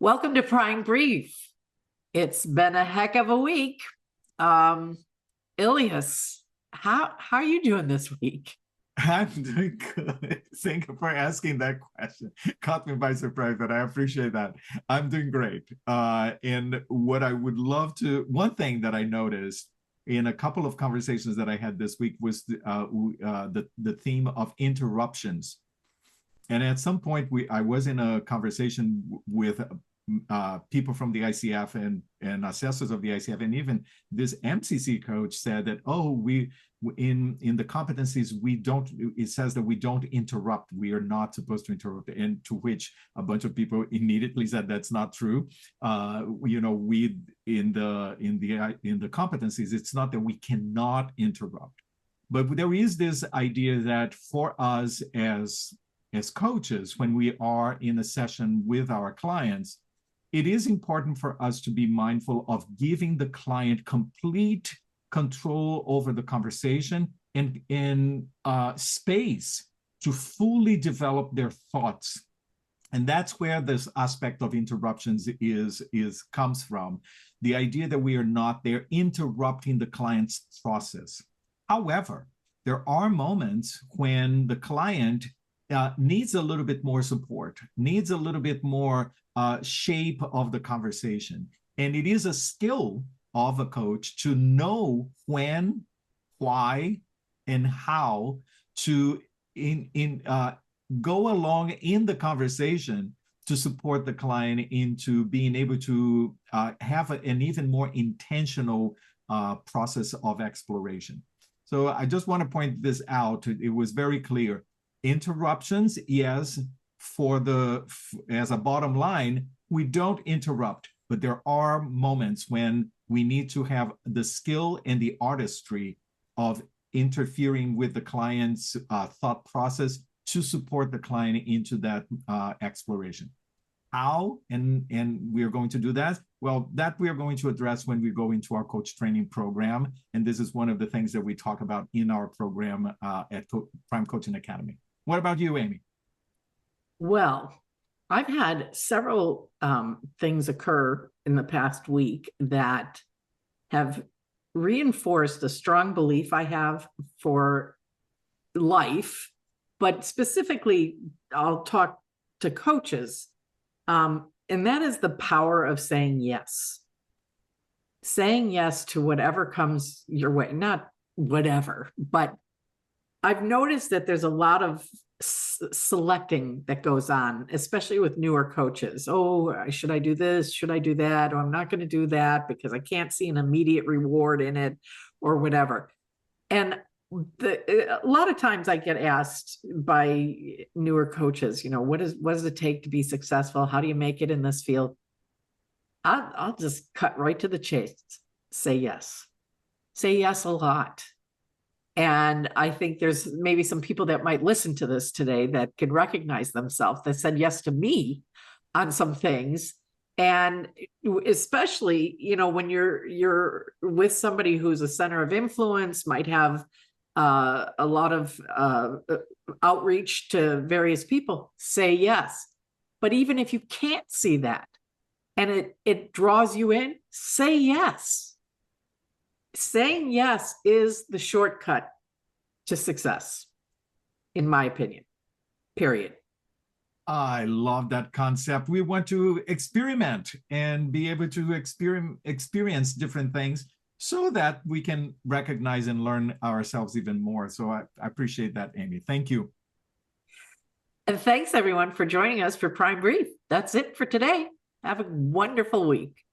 Welcome to Prime Brief. It's been a heck of a week. Ilias, how are you doing this week? I'm doing good. Thank you for asking that question. Caught me by surprise, but I appreciate that. I'm doing great. And what I would love to, one thing that I noticed in a couple of conversations that I had this week was the theme of interruptions. And at some point, I was in a conversation with people from the ICF and assessors of the ICF, and even this MCC coach said that, oh, we in the competencies we don't. It says that we don't interrupt. We are not supposed to interrupt. And to which a bunch of people immediately said that's not true. We in the competencies, it's not that we cannot interrupt, but there is this idea that for us as coaches, when we are in a session with our clients, it is important for us to be mindful of giving the client complete control over the conversation and space to fully develop their thoughts. And that's where this aspect of interruptions comes from. The idea that we are not there interrupting the client's process. However, there are moments when the client needs a little bit more support, needs a little bit more shape of the conversation. And it is a skill of a coach to know when, why, and how to go along in the conversation to support the client into being able to have an even more intentional process of exploration. So I just want to point this out. It was very clear. Interruptions, yes, as a bottom line, we don't interrupt, but there are moments when we need to have the skill and the artistry of interfering with the client's thought process to support the client into that exploration. How and we're going to do that? Well, that we are going to address when we go into our coach training program. And this is one of the things that we talk about in our program at Prime Coaching Academy. What about you, Amy? Well, I've had several things occur in the past week that have reinforced a strong belief I have for life, but specifically, I'll talk to coaches, and that is the power of saying yes. Saying yes to whatever comes your way, not whatever, but I've noticed that there's a lot of selecting that goes on, especially with newer coaches. Oh, should I do this? Should I do that? Oh, I'm not going to do that because I can't see an immediate reward in it or whatever. And a lot of times I get asked by newer coaches, what does it take to be successful? How do you make it in this field? I'll just cut right to the chase. Say yes. Say yes a lot. And I think there's maybe some people that might listen to this today that could recognize themselves that said yes to me on some things. And especially, when you're with somebody who's a center of influence, might have a lot of outreach to various people, say yes. But even if you can't see that and it draws you in, say yes. Saying yes is the shortcut to success, in my opinion, period. I love that concept. We want to experiment and be able to experience different things so that we can recognize and learn ourselves even more. So I appreciate that, Amy. Thank you. And thanks, everyone, for joining us for Prime Brief. That's it for today. Have a wonderful week.